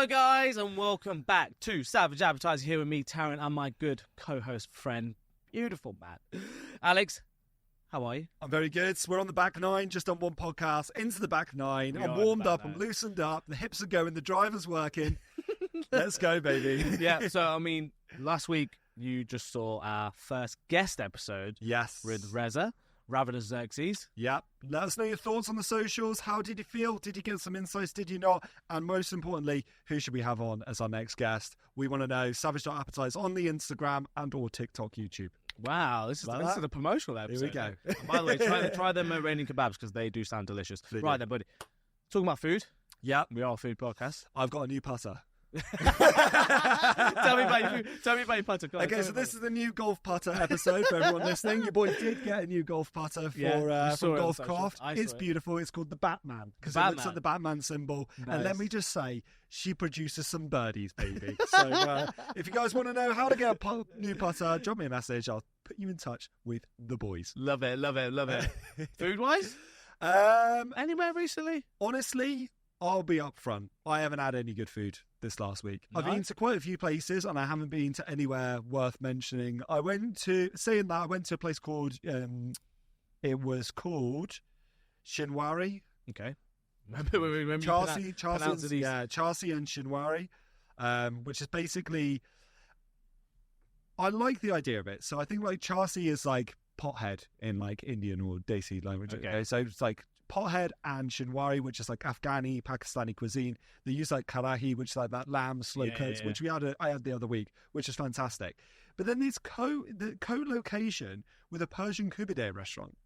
Hello guys and welcome back to Savage Advertising, here with me, Taryn, and my good co-host friend, beautiful man, Alex. How are you? I'm very good. So we're on the back nine, just on one podcast, into the back nine. I'm warmed up, I'm loosened up, the hips are going, the driver's working. Let's go, baby. Yeah, so I mean, last week you just saw our first guest episode. Yes. With Reza, rather than Xerxes. Yep. Let us know your thoughts on the socials. How did you feel? Did you get some insights? Did you not? And most importantly, who should we have on as our next guest? We want to know. Savage.appetize on the Instagram and or TikTok, YouTube. Wow, this is the promotional episode. Here we go. By the way, try them Iranian kebabs because they do sound delicious. Right then, buddy. Talking about food. Yeah. We are a food podcast. I've got a new putter. Tell me about your putter. Okay, so this is the new golf putter episode for everyone listening. Your boy did get a new golf putter from Golf Craft. It's beautiful. It's called the Batman because it looks like the Batman symbol. Nice. And let me just say, she produces some birdies, baby. So if you guys want to know how to get a new putter, drop me a message. I'll put you in touch with the boys. Love it. Food-wise? Anywhere recently? Honestly, I'll be up front. I haven't had any good food this last week. Nice. I've been to quite a few places and I haven't been to anywhere worth mentioning. I went to a place called, it was called Shinwari. Okay. Charsi and Shinwari, which is basically, I like the idea of it. So I think like Charsi is like pothead in like Indian or Desi language. Okay. So it's like pothead and Shinwari, which is like Afghani, Pakistani cuisine. They use like karahi, which is like that lamb slow cooked, which I had the other week, which is fantastic. But then there's the co-location with a Persian Kubide restaurant.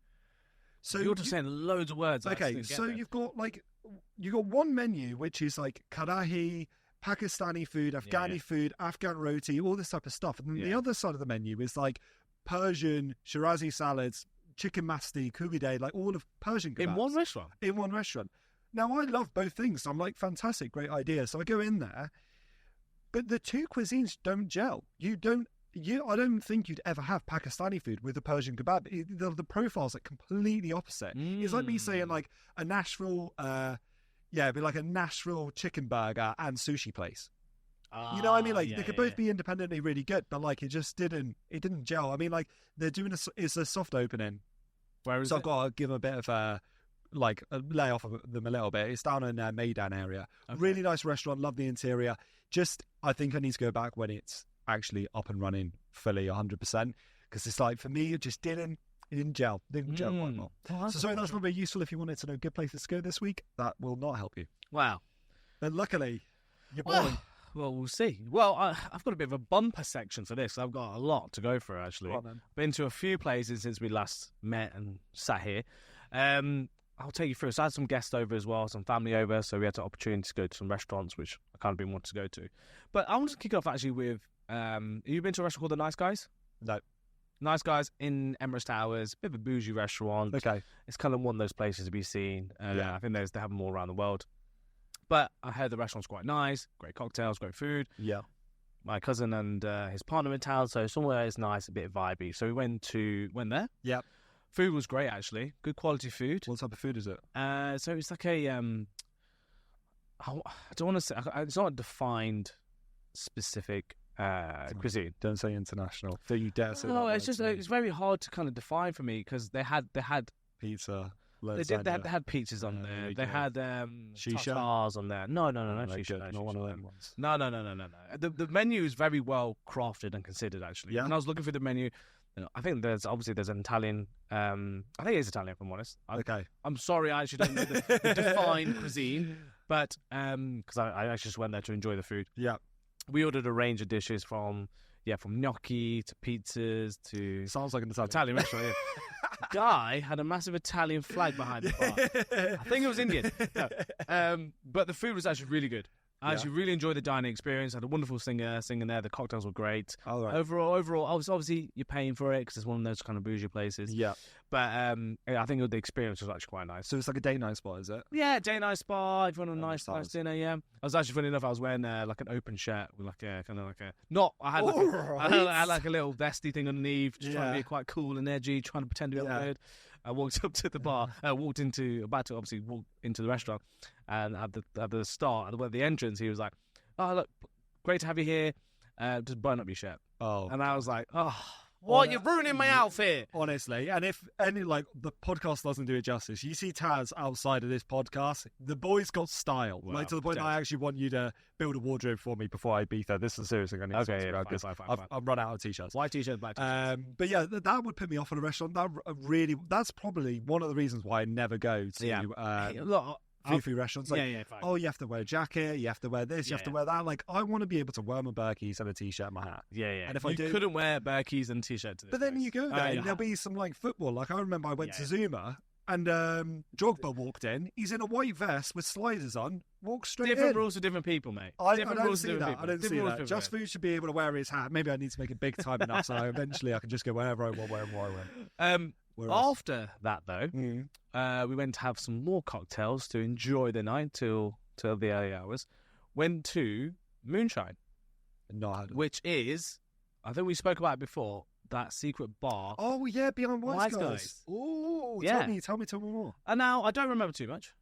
So you're just saying loads of words. Okay, so you've got one menu which is like karahi, Pakistani food, Afghani food, Afghan roti, all this type of stuff. And then the other side of the menu is like Persian Shirazi salads, chicken masti, kubide, like all of Persian kebabs. In one restaurant. Now, I love both things. So I'm like, fantastic, great idea. So I go in there, but the two cuisines don't gel. I don't think you'd ever have Pakistani food with a Persian kebab. The profile's like completely opposite. It's like me saying like a Nashville, it'd be like a Nashville chicken burger and sushi place. You know what I mean? Like they could both be independently really good, but like it didn't gel. I mean, like they're doing it's a soft opening. Where is it? So I've got to give them a bit of a lay off of them a little bit. It's down in Maidan area. Okay. Really nice restaurant. Love the interior. I think I need to go back when it's actually up and running fully 100%, because it's like for me it just didn't gel. Didn't gel quite well. Oh, so that's probably useful if you wanted to know good places to go this week. That will not help you. Wow. But luckily, you're boring. Well, we'll see. Well, I've got a bit of a bumper section for this. I've got a lot to go through, actually. Been to a few places since we last met and sat here. I'll take you through. So I had some guests over as well, some family over, so we had the opportunity to go to some restaurants, which I kind of been wanting to go to. But I want to kick off, actually, with, have you been to a restaurant called The Nice Guys? No. Nice Guys in Emirates Towers, bit of a bougie restaurant. Okay. It's kind of one of those places to be seen. I think they have them all around the world. But I heard the restaurant's quite nice, great cocktails, great food. Yeah. My cousin and his partner in town, so somewhere is nice, a bit vibey. So we went there. Yeah. Food was great, actually. Good quality food. What type of food is it? So it's like a, I don't want to say, it's not a defined specific cuisine. Don't say international. Don't you dare say that. No, it's very hard to kind of define for me because they had pizza. They had pizzas on there. They had shisha tartars on there. No, shisha. Not one of them ones. No. The menu is very well crafted and considered, actually. Yeah. When I was looking through the menu, I think there's an Italian. I think it is Italian, if I'm honest. Okay. I'm sorry, I actually don't know the defined cuisine, but because I actually just went there to enjoy the food. Yeah. We ordered a range of dishes from gnocchi to pizzas to... Sounds like an Italian restaurant, yeah. Guy had a massive Italian flag behind the bar. I think it was Indian. No. But the food was actually really good. I actually really enjoyed the dining experience. I had a wonderful singer singing there. The cocktails were great. All right. Overall, obviously you're paying for it because it's one of those kind of bougie places. Yeah. But I think the experience was actually quite nice. So it's like a date night spot, is it? Yeah, date night spot. If you want a nice dinner, yeah. I was actually, funny enough, I was wearing like an open shirt with like a kind of like a I had like a little vesty thing underneath, just trying to be quite cool and edgy, trying to pretend to be good. I walked up to the bar. About to walk into the restaurant, and at the start, at the entrance, he was like, oh, look, great to have you here. Just button up your shirt. Oh. And I was like, oh, what? You're ruining my outfit. Honestly. And if any, like, the podcast doesn't do it justice, you see Taz outside of this podcast, the boy's got style. Well, like, to the point I actually want you to build a wardrobe for me before I beat her. This is seriously going to I've run out of t-shirts. White t-shirts, black t-shirts. But yeah, that would put me off at a restaurant. That's probably one of the reasons why I never go to Look, food restaurants. Like, fine. oh, you have to wear a jacket, you have to wear this, you have to wear that. Like, I want to be able to wear my Burkies and a t-shirt and my hat. Yeah, yeah. And if you couldn't wear Burkies and t-shirt to this But then place. you go there and there'll be some, like, football. Like, I remember I went to Zuma and Drogba walked in. He's in a white vest with sliders on. Walked straight different in. rules for different people, mate. I don't see that. I don't see that. Just Food Food should be able to wear his hat. Maybe I need to make it big time enough so eventually I can just go wherever I want, wherever I want. After that, though, we went to have some more cocktails to enjoy the night till the early hours. Went to Moonshine, which is, I think we spoke about it before, that secret bar. Oh, yeah, behind Wise Guys. Oh, yeah. Tell me more. And now, I don't remember too much.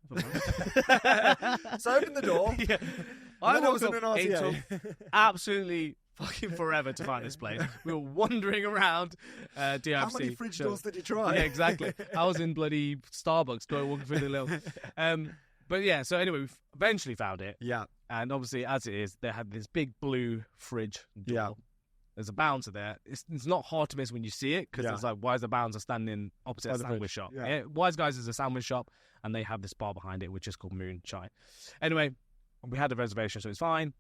So open the door. Yeah. I was in an RTA. Absolutely fucking forever to find this place. We were wandering around DFC. How many fridge doors did you try? Yeah, exactly. I was in bloody Starbucks walking through the little... but yeah, so anyway, we eventually found it. Yeah. And obviously, as it is, they had this big blue fridge door. Yeah. There's a bouncer there. It's not hard to miss when you see it because it's like, why is the bouncer standing opposite a sandwich shop? Yeah. Wise Guys is a sandwich shop and they have this bar behind it which is called Moonshine. Anyway, we had a reservation, so it's fine.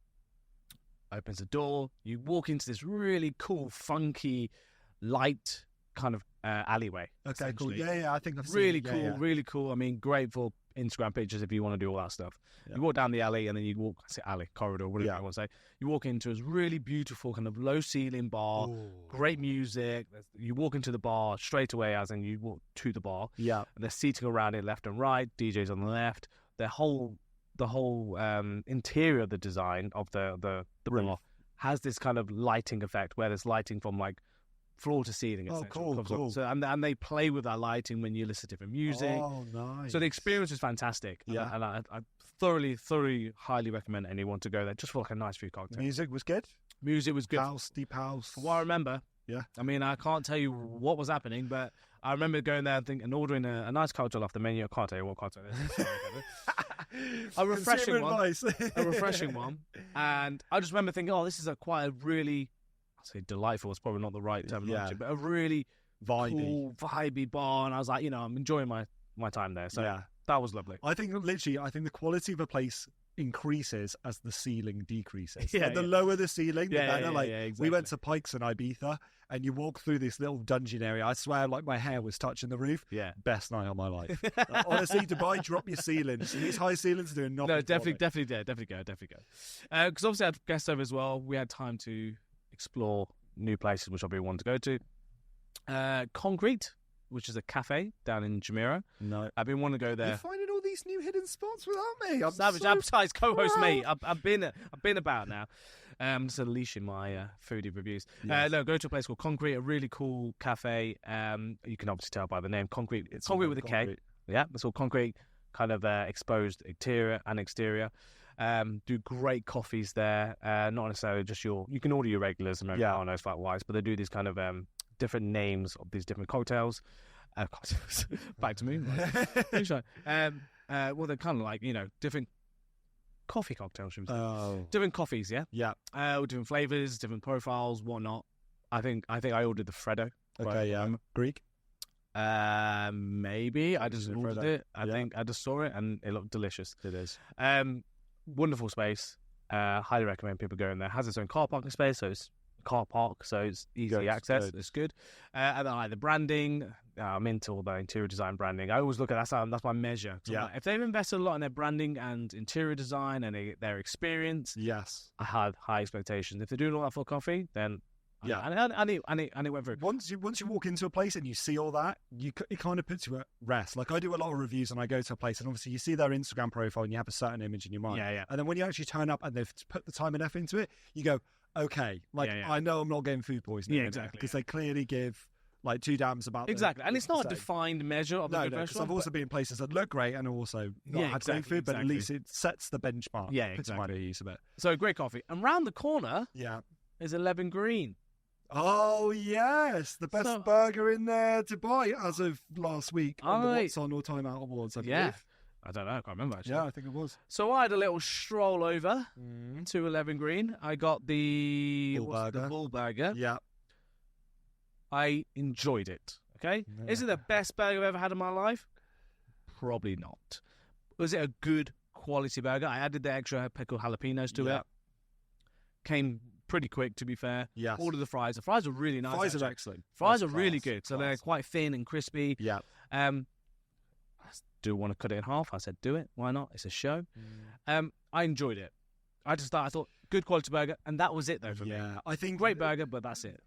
Opens the door. You walk into this really cool, funky, light kind of alleyway. Okay, cool. Yeah, I think I've seen really it. cool, really cool. I mean, great for Instagram pictures if you want to do all that stuff. Yeah. You walk down the alley and then you walk, corridor, whatever you want to say. You walk into a really beautiful kind of low ceiling bar, great music. You walk into the bar straight away, as in you walk to the bar. Yeah. And there's seating around it left and right, DJs on the left. The whole interior of the design of the bar has this kind of lighting effect where there's lighting from like floor to ceiling. Oh, cool. So and they play with that lighting when you listen to different music. Oh, nice. So the experience was fantastic. Yeah. And I thoroughly, highly recommend anyone to go there just for like a nice food cocktail. Music was good? Music was good. House, deep house. From what I remember. Yeah. I mean, I can't tell you what was happening, but I remember going there and ordering a nice cocktail off the menu. I can't tell you what cocktail it is. A refreshing one. And I just remember thinking, oh, this is quite a really, I'd say delightful, it's probably not the right terminology, but a really cool, vibey bar. And I was like, I'm enjoying my time there. So that was lovely. I think the quality of a place increases as the ceiling decreases. The lower the ceiling, the better. Exactly. We went to Pikes in Ibiza and you walk through this little dungeon area. I swear, like my hair was touching the roof. Yeah. Best night of my life. Honestly, Dubai, drop your ceilings. These high ceilings are doing nothing. No, definitely go. Because obviously I had guests over as well. We had time to explore new places which I really wanted to go to. Concrete, which is a cafe down in Jumeirah. No. I've been wanting to go there. You're finding all these new hidden spots without me. I'm Savage Appetite's co-host, mate. I've been about now. Just unleashing my foodie reviews. Yes. Go to a place called Concrete, a really cool cafe. You can obviously tell by the name. Concrete. It's Concrete with a K. Yeah, it's all concrete, kind of exposed interior and exterior. Do great coffees there. Not necessarily just you can order your regulars, Americanos, flat whites, but they do these kind of different names of these different cocktails. Back to me. Well, they're kind of like, different coffee cocktails. Different coffees, yeah? Yeah. Different flavours, different profiles, whatnot. I think I ordered the Freddo. Okay, yeah. Greek? Maybe. I just ordered it. I think I just saw it and it looked delicious. It is. Wonderful space. Highly recommend people go in there. Has its own car parking space, so it's car park, so it's easy access. It's good. And then I like the branding. I'm into all the interior design branding. I always look at that's my measure. Yeah. If they've invested a lot in their branding and interior design and their experience, yes, I had high expectations. If they're doing all that for coffee, then and it went through. Once you walk into a place and you see all that, it kind of puts you at rest. Like I do a lot of reviews and I go to a place and obviously you see their Instagram profile and you have a certain image in your mind. Yeah. And then when you actually turn up and they've put the time and effort into it, you go, okay, I know I'm not getting food poisoning. Yeah, exactly. Because they clearly give like two damns about exactly. And it's not a defined measure of a good restaurant. Because I've also been in places that look great and also not had great food, but at least it sets the benchmark. Yeah, exactly. Use a bit. So great coffee. And round the corner is 11 Green. Oh, yes. The best burger in there to buy as of last week on the What's On All Time Out Awards, I believe. I don't know. I can't remember, actually. Yeah, I think it was. So I had a little stroll over to 11 Green. I got the bull burger. Yeah. I enjoyed it, okay? Yeah. Is it the best burger I've ever had in my life? Probably not. Was it a good quality burger? I added the extra pickled jalapenos to it. Came pretty quick, to be fair. Yes. Ordered the fries. The fries are really nice. Fries are excellent. Fries are really good. So they're quite thin and crispy. Yeah. I do want to cut it in half. I said, do it. Why not? It's a show. I enjoyed it. I thought, good quality burger. And that was it, though, for me. Yeah. I think great burger, but that's it.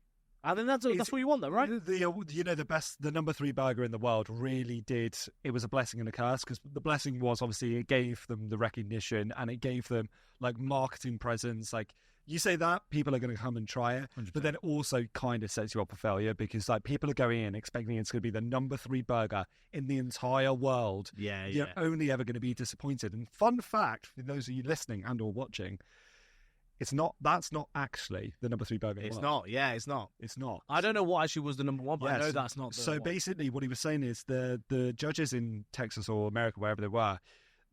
I think that's what you want, though, right? The number 3 burger in the world really did. It was a blessing and a curse, because the blessing was obviously it gave them the recognition and it gave them like marketing presence. Like you say that, people are going to come and try it, 100%. But then it also kind of sets you up for failure, because like people are going in expecting it's going to be the number 3 burger in the entire world. Yeah, You're only ever going to be disappointed. And fun fact for those of you listening and or watching. That's not actually the number 3 burger. It's not. Yeah, it's not. It's not. I don't know what actually was the number 1, but I know that's not the So one. Basically what he was saying is the judges in Texas or America, wherever they were,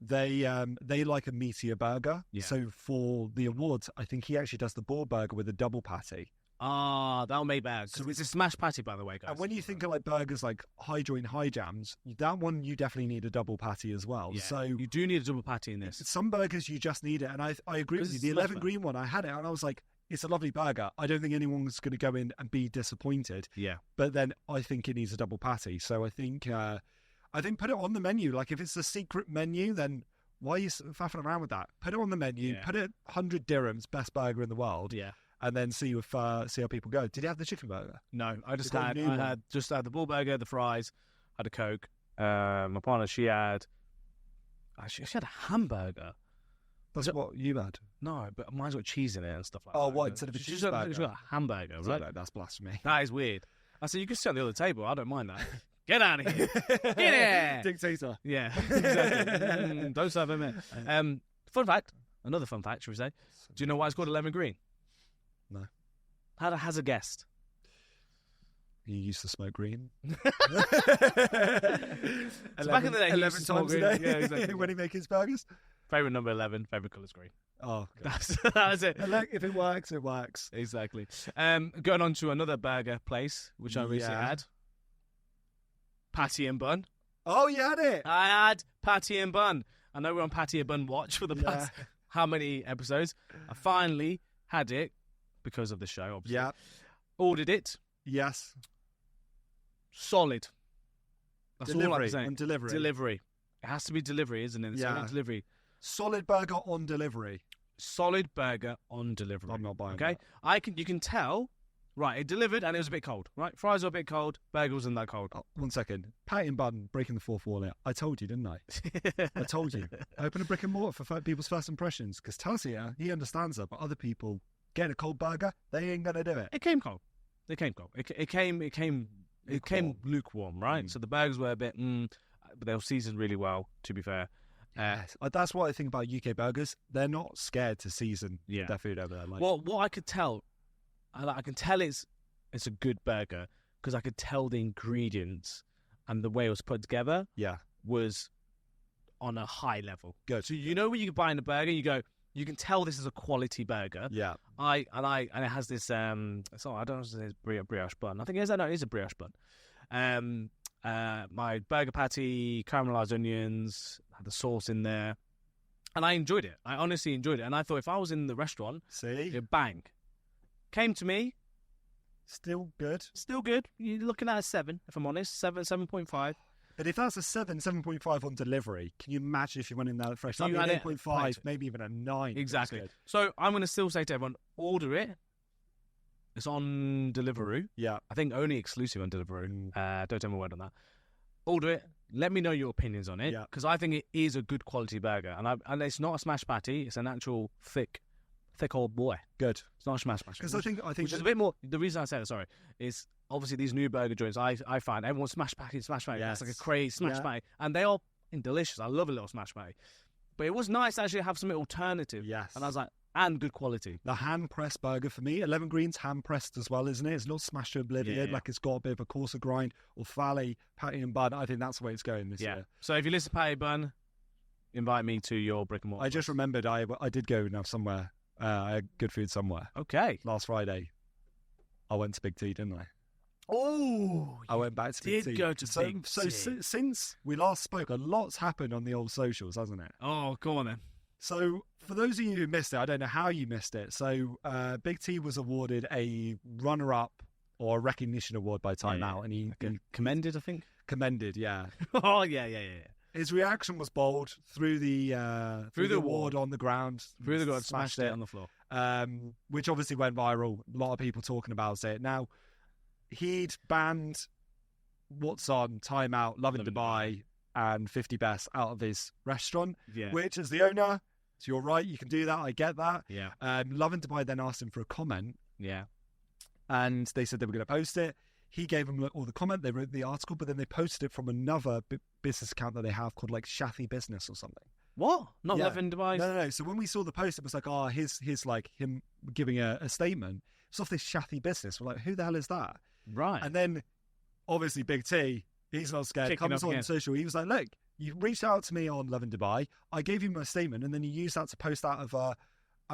they like a meatier burger. Yeah. So for the awards, I think he actually does the boar burger with a double patty. Ah, that'll make bad. So it's a smash patty, by the way, guys. And when you think of like burgers like high joint, high jams, that one you definitely need a double patty as well. Yeah, so you do need a double patty in this. Some burgers you just need it, and I agree with you. The 11 Green one, I had it, and I was like, it's a lovely burger. I don't think anyone's going to go in and be disappointed. Yeah. But then I think it needs a double patty. So I think put it on the menu. Like if it's a secret menu, then why are you faffing around with that? Put it on the menu. Yeah. Put it 100 dirhams, best burger in the world. Yeah. And then see how people go. Did you have the chicken burger? No, I just had the bull burger, the fries, had a Coke. My partner, she had a hamburger. That's what you had? No, but mine's got cheese in it and stuff like that. Oh, what, instead of a cheeseburger? She's got a hamburger, right? No, that's blasphemy. That is weird. I said, you can sit on the other table. I don't mind that. Get out of here. Get here. Dictator. Yeah, exactly. Don't serve him in. Fun fact, another fun fact, should we say? Do you know why it's called a lemon green? No. Has a guest. You used to smoke green. So back in the day, 11 times a day. Yeah, exactly. When he makes his burgers. Favorite number 11. Favorite colour's green. Oh, that's it. If it works, it works. Exactly. Going on to another burger place, which I recently had. Patty and bun. Oh, you had it. I had patty and bun. I know we're on patty and bun watch for the past how many episodes. I finally had it because of the show, obviously. Yeah. Ordered it. Yes. Solid. That's delivery, all I'm saying. On delivery. Delivery. It has to be delivery, isn't it? It's only delivery. Solid burger on delivery. Solid burger on delivery. I'm not buying that. You can tell. Right, it delivered and it was a bit cold. Right, fries were a bit cold. Burger wasn't that cold. Oh, 1 second. Patty and bun breaking the fourth wall here. I told you, didn't I? I told you. Open a brick and mortar for people's first impressions. Because Tala here, he understands that, but other people getting a cold burger, they ain't gonna do it. It came cold. It came lukewarm, right? So the burgers were a bit, but they were seasoned really well. To be fair. Yes. That's what I think about UK burgers. They're not scared to season their food over there. Like, well, what I could tell. I can tell it's a good burger because I could tell the ingredients and the way it was put together was on a high level. Good. So you know when you buy in a burger, you can tell this is a quality burger. Yeah. And it has this I don't know if it's brioche bun. I think it is a brioche bun. My burger patty, caramelized onions, had the sauce in there, and I enjoyed it. I honestly enjoyed it, and I thought if I was in the restaurant, it'd bang. Came to me. Still good. Still good. You're looking at a 7, if I'm honest. 7.5. But if that's a 7.5 on delivery, can you imagine if you went in there fresh? That'd be an 8.5, maybe even a 9. Exactly. So I'm going to still say to everyone, order it. It's on Deliveroo. Yeah. I think only exclusive on Deliveroo. Don't tell me a word on that. Order it. Let me know your opinions on it. Because I think it is a good quality burger. And it's not a smash patty. It's an actual thick thick old boy. Good. It's not a smash. Because I think which is a bit more. The reason I say that, is obviously these new burger joints. I find everyone smash patty. Yes. It's like a craze smash patty, and they are delicious. I love a little smash patty, but it was nice to actually have something alternative. Yes. And I was like, and good quality. The hand pressed burger for me, 11 Greens hand pressed as well, isn't it? It's not smashed to oblivion. Like it's got a bit of a coarser grind or falle, patty and bun. I think that's the way it's going this year. So if you listen to Patty Bun, invite me to your brick and mortar. I just remembered I did go now somewhere. I had good food somewhere. Okay. Last Friday, I went to Big T, didn't I? Oh, I went back to Big T. Go to Big T. So since we last spoke, a lot's happened on the old socials, hasn't it? Oh, go on then. So for those of you who missed it, I don't know how you missed it. So Big T was awarded a runner-up or a recognition award by Time Out, and he commended, I think. Commended, yeah. Oh yeah. His reaction was bold. Threw the award on the ground. Threw the award, smashed it on the floor. Which obviously went viral. A lot of people talking about it. Now, he'd banned What's On, Time Out, Lovin' Dubai, and 50 Best out of his restaurant. Yeah. Which, as the owner, so you're right, you can do that. I get that. Yeah. Lovin' Dubai then asked him for a comment. Yeah. And they said they were going to post it. He gave them all the comment. They wrote the article, but then they posted it from another business account that they have called like Shafi Business or something. What? Not Lovin' Dubai? No. So when we saw the post, it was like, here's like him giving a statement. It's off this Shafi Business. We're like, who the hell is that? Right. And then, obviously, Big T, he's not scared. Comes on social. He was like, look, you reached out to me on Lovin' Dubai. I gave you my statement, and then you used that to post out of a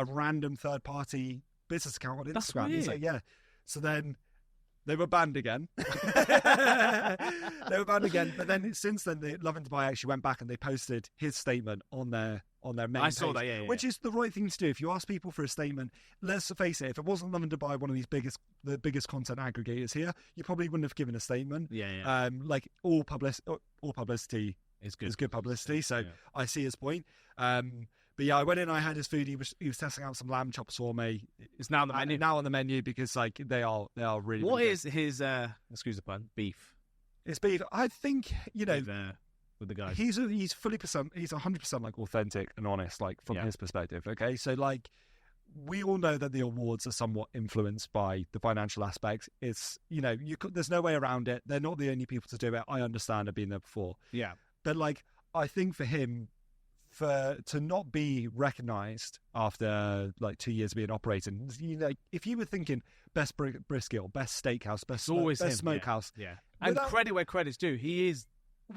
random third-party business account on Instagram. That's weird. He's like, yeah. So then they were banned again. But then since then, Lovin' Dubai actually went back and they posted his statement on their main page. I saw that, yeah. Which is the right thing to do. If you ask people for a statement, let's face it, if it wasn't Lovin' Dubai, one of these the biggest content aggregators here, you probably wouldn't have given a statement. Yeah. Like all publicity is good publicity. So I see his point. But yeah, I went in, I had his food. He was testing out some lamb chops for me. It's now on the menu. Now on the menu because like they are really. What really is his excuse the pun, beef? It's beef. I think with the guys. He's 100% like authentic and honest, like from his perspective. Okay, so like we all know that the awards are somewhat influenced by the financial aspects. It's there's no way around it. They're not the only people to do it. I understand. I've been there before. Yeah, but like I think for him. To not be recognised after like 2 years of being operating, if you were thinking best brisket or best steakhouse, best smokehouse, and credit where credit's due, he is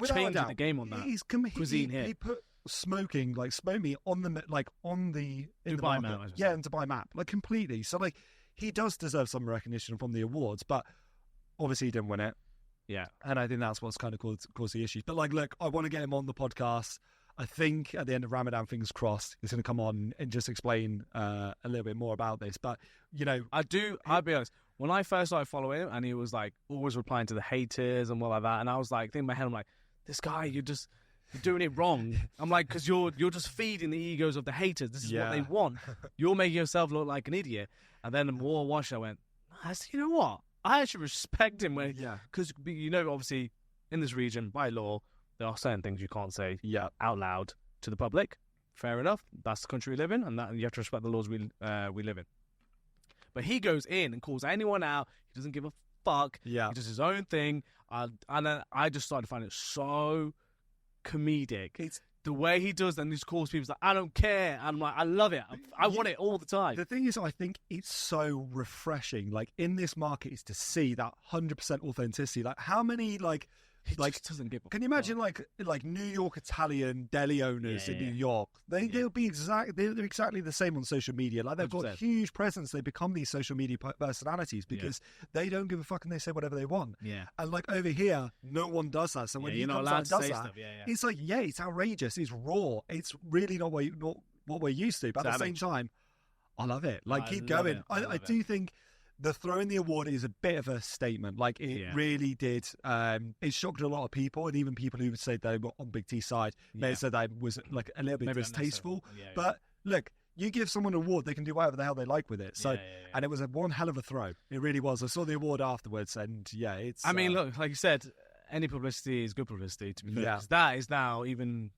changing the game on that. He's cuisine here. He put smoking like smoke meat on the Dubai map, in Dubai map, like completely. So like he does deserve some recognition from the awards, but obviously he didn't win it. Yeah, and I think that's what's kind of caused the issues. But like, look, I want to get him on the podcast. I think at the end of Ramadan, fingers crossed, he's going to come on and just explain a little bit more about this. But, I'll be honest, when I first started following him and he was like always replying to the haters and all like that, and I was like, thinking in my head, I'm like, this guy, you're doing it wrong. I'm like, because you're just feeding the egos of the haters. This is what they want. You're making yourself look like an idiot. And then the more I watched, I went, you know what? I actually respect him. Because, obviously, in this region, by law, there are certain things you can't say out loud to the public. Fair enough. That's the country we live in, and that you have to respect the laws we live in. But he goes in and calls anyone out. He doesn't give a fuck. Yeah. He does his own thing. And then I just started to find it so comedic. It's the way he does, and he just calls people like, I don't care. And I'm like, I love it. I want it all the time. The thing is, I think it's so refreshing. Like in this market, is to see that 100% authenticity. Like how many He just doesn't give a Can you imagine like New York Italian deli owners in New York? They'll be they're exactly the same on social media. Like they've 100%. Got huge presence. They become these social media personalities because they don't give a fuck and they say whatever they want. Yeah. And like over here, no one does that. So when you're not allowed to say that, stuff. it's like it's outrageous. It's raw. It's really not what we're used to. But at the same time, I love it. Like keep going. I do think. The throwing the award is a bit of a statement. Like it really did. It shocked a lot of people, and even people who would say they were on Big T's side may have said that was like a little bit distasteful. But look, you give someone an award, they can do whatever the hell they like with it. So, and it was one hell of a throw. It really was. I saw the award afterwards, and it's. I mean, look, like you said, any publicity is good publicity. To be fair, 'cause that is now even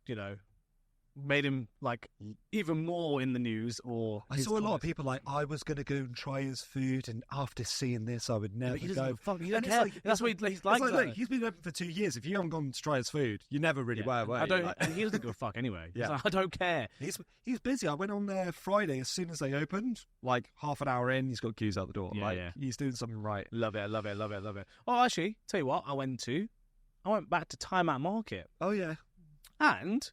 made him like even more in the news. Or I saw a lot of people like, I was going to go and try his food, and after seeing this, I would never he go. He don't care. That's what he's like. Look, he's been open for 2 years. If you haven't gone to try his food, you never really were. I don't. And he doesn't give a fuck anyway. Yeah, like, I don't care. He's busy. I went on there Friday as soon as they opened. Like half an hour in, he's got queues out the door. He's doing something right. Love it. Oh, actually, tell you what, I went back to Time Out Market. Oh yeah, and.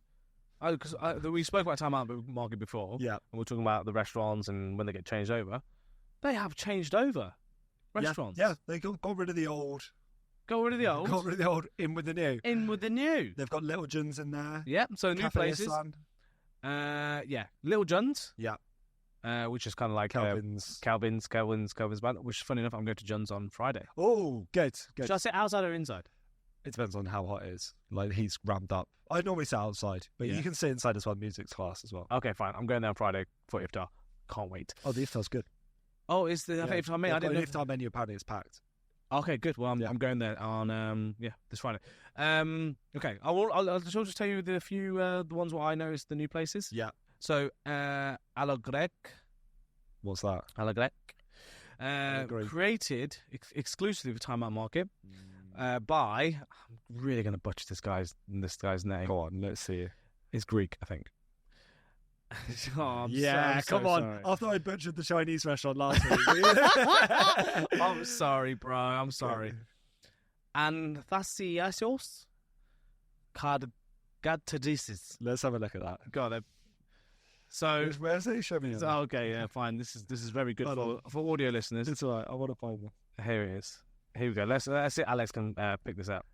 Because we spoke about Time Out Market before, and we're talking about the restaurants and when they get changed over. They have changed over restaurants. Yeah, they got rid of the old. Got rid of the old. Got rid of the old. In with the new. In with the new. They've got Little John's in there. Yeah, so new Cafe places. Little John's. Yeah. Which is kind of like Calvin's band. Which, funny enough, I'm going to John's on Friday. Oh, good. Should I sit outside or inside? It depends on how hot it is. Like, he's ramped up. I normally sit outside, but you can sit inside as well. Music's class as well. Okay, fine. I'm going there on Friday for iftar. Can't wait. Oh, the iftar's good. Oh, is the iftar menu? I didn't know. The iftar menu apparently is packed. Okay, good. Well, I'm going there on this Friday. Okay, I'll just tell you the ones what I know is the new places. Yeah. So, a la Grec. What's that? A la Grec. Created exclusively for Time Out Market. By, I'm really going to butcher this guy's name. Go on, let's see. It's Greek, I think. Come on. Sorry. After I butchered the Chinese restaurant last week. I'm sorry, bro. I'm sorry. Anthasiasos Kadadisis. Let's have a look at that. Go on then. So where's it? Show me. Okay, yeah, fine. This is very good for audio listeners. It's all right. I want to find them. Here it is. Here we go. Let's see. Alex can pick this up.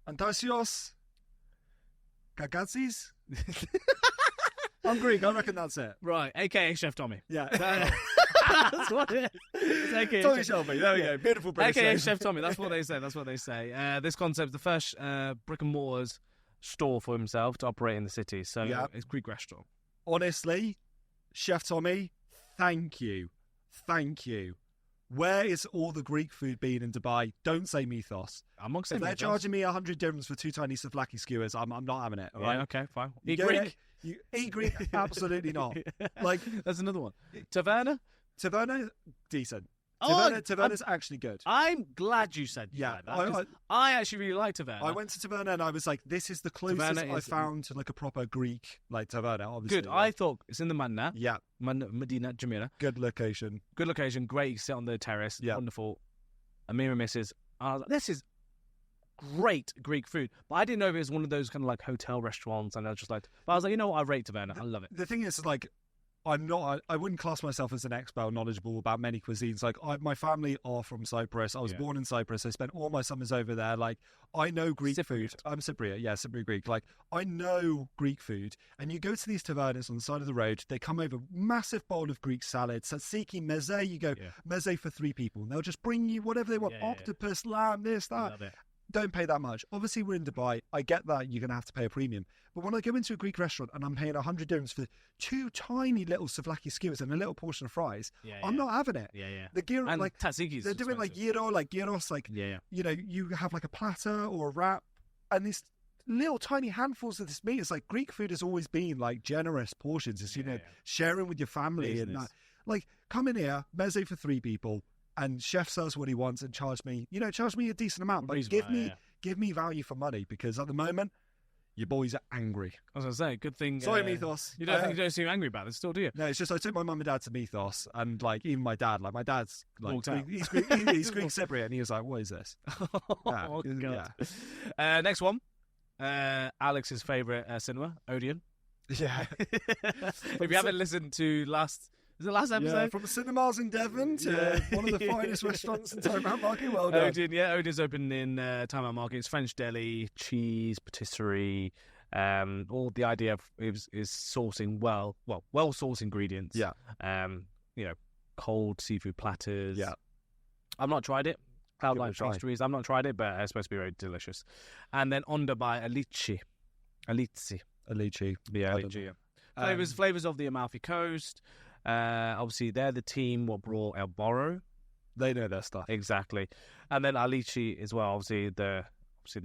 Antasios Kagazis. I'm Greek. I reckon that's it. Right, aka Chef Tommy. Yeah, that's what it is. Tommy Shelby. There we go. Beautiful British. AKA Chef Tommy. That's what they say. This concept is the first brick and mortars store for himself to operate in the city. So it's Greek restaurant. Honestly, Chef Tommy, thank you. Where is all the Greek food being in Dubai? Don't say mythos. I'm not saying if they're charging me 100 dirhams for 2 tiny souvlaki skewers, I'm not having it. All right? Okay, fine. Eat Greek? You eat Greek? Absolutely not. Like, that's another one. Taverna, decent. Oh, Taverna's actually good. I'm glad you said that. I actually really like Taverna. I went to Taverna and I was like, this is the closest I found to like a proper Greek like Taverna. Obviously, good. I thought it's in the Madinah. Yeah, Medina Jamila. Good location. Great. You sit on the terrace. Yeah, wonderful. Amira misses. I was like, this is great Greek food, but I didn't know if it was one of those kind of like hotel restaurants. And I was just like, but I was like, you know what? I rate Taverna. I love it. The thing is, like, I wouldn't class myself as an expert knowledgeable about many cuisines. Like, my family are from Cyprus. I was born in Cyprus. I spent all my summers over there. Like, I know Greek food. I'm Cypriot. Yeah, Cypriot Greek. Like, I know Greek food. And you go to these tavernas on the side of the road. They come over massive bowl of Greek salad. Tzatziki, meze. You go, meze for 3 people. And they'll just bring you whatever they want. Octopus, lamb, this, that. Love it. Don't pay that much. Obviously, we're in Dubai. I get that you're going to have to pay a premium. But when I go into a Greek restaurant and I'm paying 100 dirhams for 2 tiny little souvlaki skewers and a little portion of fries, I'm not having it. The gyro, and like tzatziki, they're doing like gyros, like you know, you have like a platter or a wrap, and these little tiny handfuls of this meat. It's like Greek food has always been like generous portions. It's sharing with your family and that. Like, come in here, meze for 3 people. And chef sells what he wants and charge me a decent amount, but give me value for money, because at the moment your boys are angry. I was gonna say, good thing. Sorry, Mythos. You don't seem angry about it, still, do you? No, it's just I took my mum and dad to Mythos, and like even my dad's like he's Greek Cypriot, and he was like, "What is this?" Oh God. Yeah. Next one, Alex's favorite cinema, Odeon. Yeah. If you haven't listened to last episode? Yeah, from cinemas in Devon to one of the finest restaurants in Time Out Market. Well done. Odeon's open in Time Out Market. It's French deli, cheese, patisserie. All the idea is sourcing well sourced ingredients. Yeah. You know, cold seafood platters. Yeah. I've not tried it. Cloudline pastries. I've not tried it, but it's supposed to be very delicious. And then Onda by Alici. Yeah, Alici. Flavors of the Amalfi Coast. Obviously, they're the team what brought El Borro. They know their stuff exactly, and then Alici as well. Obviously the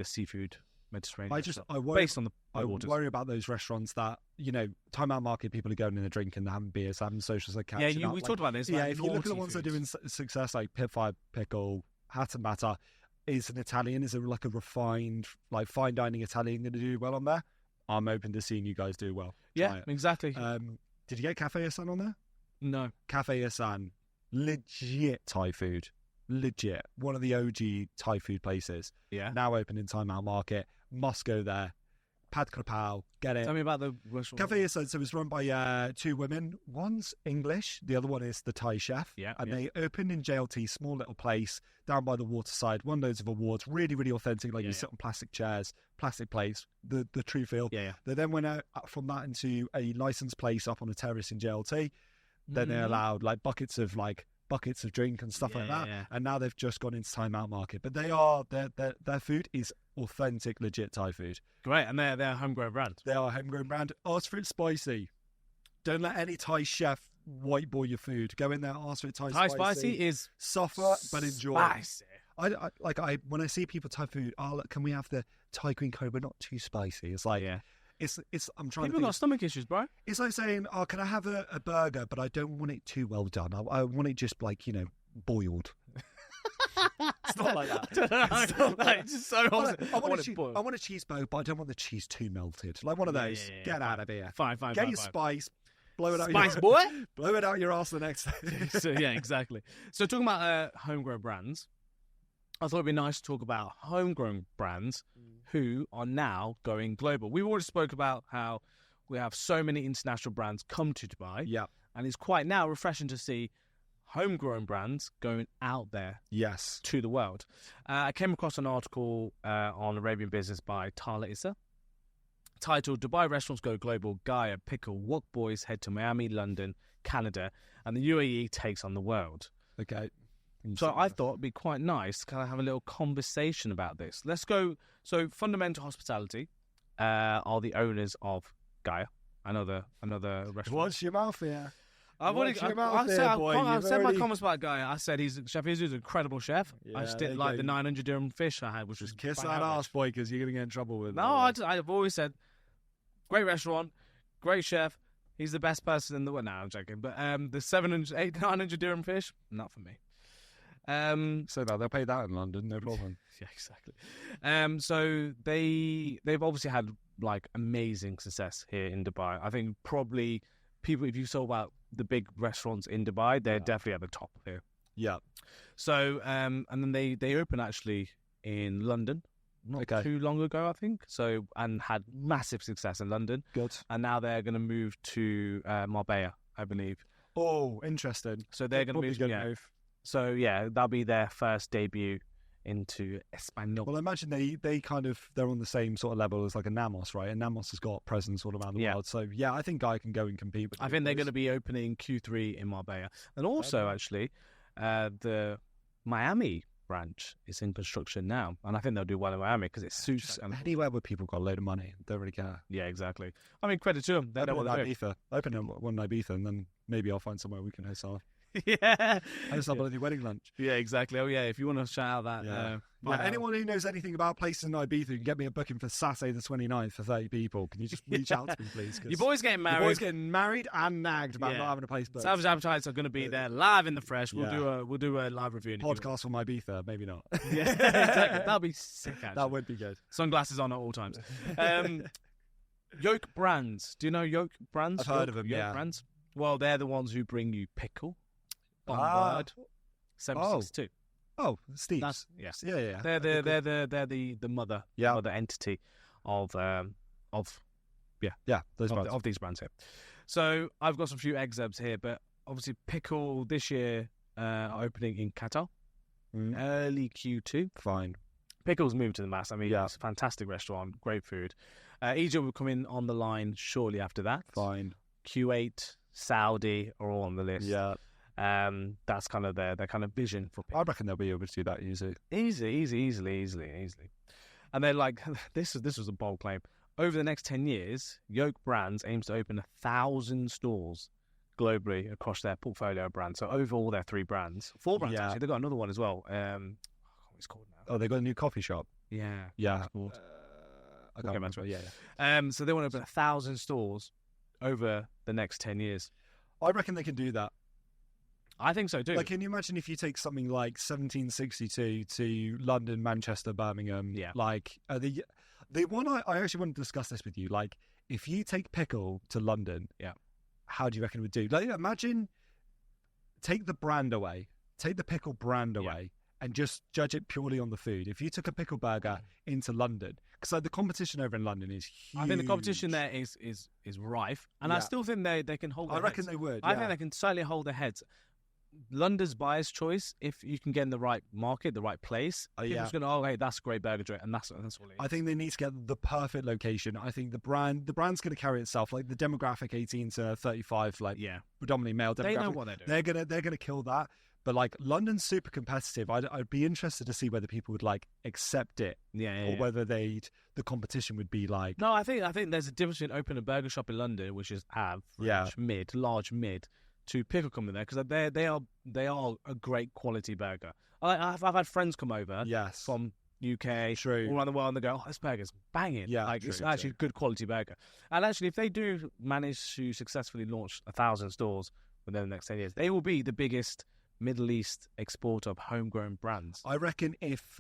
seafood Mediterranean. I worry, based on the waters. worry about those restaurants that, Time Out Market, people are going in and drinking, they're having beers, having socials, they're catching up. We talked about this. Yeah, if you look at the ones that are doing success, like Pitfire, Pickl, Hat and Batter, is an Italian, is like a refined, like fine dining Italian going to do well on there? I'm open to seeing you guys do well. Yeah, exactly. Did you get Cafe Hassan on there? No. Cafe Hassan, legit Thai food. Legit. One of the OG Thai food places. Yeah. Now open in Time Out Market. Must go there. Pad Krapao. Get it. Tell me about the restaurant. Cafe Hassan, so it's run by 2 women. One's English. The other one is the Thai chef. Yeah. And they opened in JLT, small little place, down by the waterside. Won loads of awards. Really, really authentic. Like you sit on plastic chairs, plastic plates, the true feel. Yeah. They then went out from that into a licensed place up on a terrace in JLT. Then they allowed like buckets of drink and stuff like that. Yeah. And now they've just gone into Time Out Market. But their food is authentic, legit Thai food. Great, and they're a homegrown brand. They are a homegrown brand. Ask for it spicy. Don't let any Thai chef white boy your food. Go in there, ask for it Thai spicy. Thai spicy is suffer but enjoy. Spicy. I when I see people Thai food, can we have the Thai green curry but not too spicy? It's like It's. I'm trying. People got stomach issues, bro. It's like saying, "Oh, can I have a burger?" But I don't want it too well done. I want it just like boiled. It's not like that. It's not like, it's so awesome. I want a cheeseburger, but I don't want the cheese too melted. Like one of those. Get out of here. Fine. Get your spice. Blow it out. Spice boy. Blow it out your ass the next day. So, yeah, exactly. So talking about homegrown brands, I thought it'd be nice to talk about homegrown brands who are now going global. We already spoke about how we have so many international brands come to Dubai. Yeah. And it's quite now refreshing to see homegrown brands going out there to the world. I came across an article on Arabian Business by Tala Issa titled Dubai Restaurants Go Global, GAIA, Pickl, WOK BOYZ head to Miami, London, Canada, and the UAE takes on the world. Okay. So I thought it'd be quite nice to kind of have a little conversation about this. Let's go. So Fundamental Hospitality are the owners of GAIA, another restaurant. Watch your mouth here. I said my comments about GAIA. I said Chef Izzu's an incredible chef. I just didn't like the 900 dirham fish I had, which was kiss that ass, boy, because you're gonna get in trouble with. No, I've always said great restaurant, great chef. He's the best person in the world. No, I'm joking. But the 900 dirham fish, not for me. So they'll pay that in London, no problem. Yeah, exactly. So they've obviously had like amazing success here in Dubai. I think probably people, if you saw about the big restaurants in Dubai, they're definitely at the top here. Yeah. So and then they opened actually in London not too long ago, I think. So and had massive success in London. Good. And now they're going to move to Marbella, I believe. Oh, interesting. So they're going to move. So yeah, that'll be their first debut into Espanol. Well, I imagine they're on the same sort of level as like a Namos, right? And Namos has got presence all around the world. So yeah, I think GAIA can go and compete with. I think they're going to be opening Q3 in Marbella, and also actually, the Miami branch is in construction now, and I think they'll do well in Miami because it suits anywhere where people got a load of money, don't really care. Yeah, exactly. I mean, credit to them. They know what they're doing. Open one in Ibiza, and then maybe I'll find somewhere we can host our. Yeah, host our bloody wedding lunch. Yeah, exactly. Oh yeah, if you want to shout out that. Anyone who knows anything about places in Ibiza can get me a booking for Saturday the 29th for 30 people. Can you just reach out to me, please? Your boy's getting married. Your boy's getting married and nagged about not having a place booked. Savage Appetites are going to be there live in the fresh. We'll do a live review. Podcast from Ibiza, maybe not. Yeah, exactly. That'll be sick. Actually. That would be good. Sunglasses on at all times. WOK Brands. Do you know WOK Brands? I've heard of them. WOK Brands. Well, they're the ones who bring you Pickl. Bombard. 762. Oh, Steve's. Yes. Yeah. They're the mother entity of these brands here. So I've got some few excerpts here, but obviously Pickl this year are opening in Qatar, early Q2. Fine. Pickl's moved to the mass. I mean, it's a fantastic restaurant, great food. Egypt will come in on the line shortly after that. Fine. Kuwait, Saudi are all on the list. Yeah. That's kind of their kind of vision for Pickl. I reckon they'll be able to do that easily. Easily. And they're like, this was a bold claim. Over the next 10 years, WOK Brands aims to open 1,000 stores globally across their portfolio of brands. So over all their 3 brands, 4 brands actually. They've got another one as well. What it's called now? Oh, they got a new coffee shop. Yeah. Yeah. We'll get back to it. Yeah. So they want to open 1,000 stores over the next 10 years. I reckon they can do that. I think so too. Like, can you imagine if you take something like 1762 to London, Manchester, Birmingham? Yeah. Like the one I actually want to discuss this with you. Like, if you take Pickl to London, how do you reckon it would do? Like, imagine take the brand away, take the Pickl brand away, and just judge it purely on the food. If you took a Pickl burger into London, because like the competition over in London is huge. I think the competition there is rife, and I still think they can hold. I reckon they would. I think they can certainly hold their heads. London's buyer's choice, if you can get in the right market, the right place, people's going to, hey, that's a great burger joint, and that's all it is. I think they need to get the perfect location. I think the brand's going to carry itself. Like the demographic 18 to 35, like predominantly male demographic. They know what they're doing. They're gonna kill that. But like London's super competitive. I'd be interested to see whether people would like accept it, or whether the competition would be like. No, I think there's a difference between opening a burger shop in London, which is average, large mid, to Pickl coming there, because they are a great quality burger. I've had friends come over from UK, all around the world, and they go, "Oh, this burger's banging!" It's actually a good quality burger. And actually, if they do manage to successfully launch 1,000 stores within the next 10 years, they will be the biggest Middle East exporter of homegrown brands. I reckon if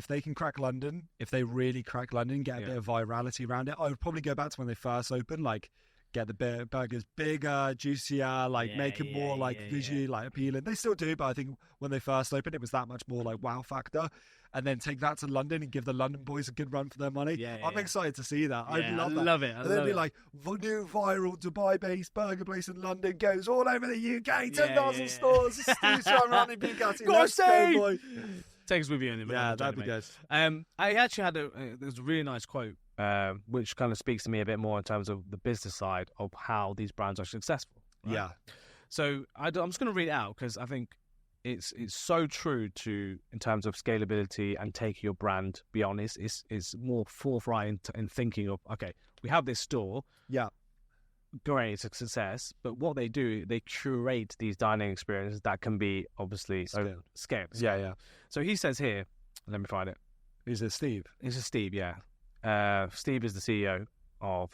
they can crack London, if they really crack London, get a bit of virality around it, I would probably go back to when they first opened, like. Get the burgers bigger, juicier, like make it more like visually like appealing. They still do, but I think when they first opened, it was that much more like wow factor. And then take that to London and give the London boys a good run for their money. I'm excited to see that. I love it. And then be like, new viral Dubai-based burger place in London goes all over the UK, 10,000 stores. Steve's trying around in Bugatti. Let's go, boy. Take us with you. That'd be good. I actually had there's a really nice quote, which kind of speaks to me a bit more in terms of the business side of how these brands are successful. Right? Yeah. So I'm just going to read it out because I think it's so true in terms of scalability and taking your brand beyond. It's more forthright in thinking of, okay, we have this store. Yeah. Great, it's a success, but what they do, they curate these dining experiences that can be obviously scaled. Yeah. So he says here, let me find it. Is it Steve? It's Steve, yeah. Steve is the CEO of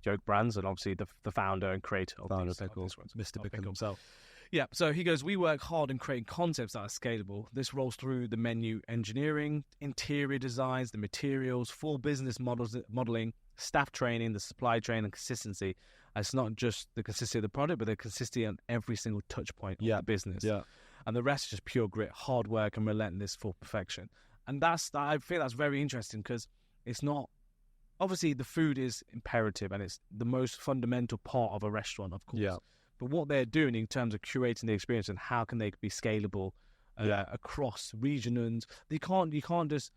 Joke Brands and obviously the founder and creator of Pickl, Mr. Pickl himself. Yeah, so he goes, we work hard in creating concepts that are scalable. This rolls through the menu engineering, interior designs, the materials, full business modeling, staff training, the supply chain and consistency. It's not just the consistency of the product, but the consistency on every single touch point of the business. Yeah. And the rest is just pure grit, hard work, and relentless for perfection. And I feel that's very interesting because it's not, obviously the food is imperative and it's the most fundamental part of a restaurant, of course. Yeah. But what they're doing in terms of curating the experience and how can they be scalable across regions, you can't just.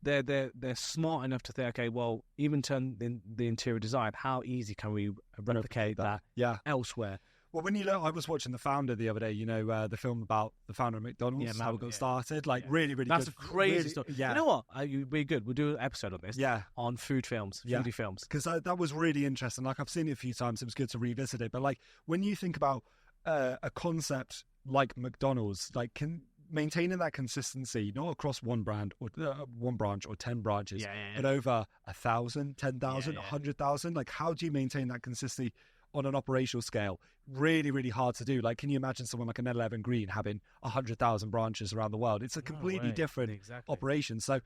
They're smart enough to think, okay, well, even turn the interior design, how easy can we replicate that elsewhere? Well, when you know, I was watching The Founder the other day, the film about the founder of McDonald's, how it got started, really, really That's good. That's a crazy really, story. Yeah. You know what? We're good. We'll do an episode on this on food films, foodie films. Because that was really interesting. Like, I've seen it a few times. It was good to revisit it. But, like, when you think about a concept like McDonald's, like, maintaining that consistency, not across one brand or one branch or 10 branches, but over 1,000, 10,000, 100,000. Like, how do you maintain that consistency on an operational scale? Really, really hard to do. Like, can you imagine someone like an 11 Green having 100,000 branches around the world? It's a completely different operation. So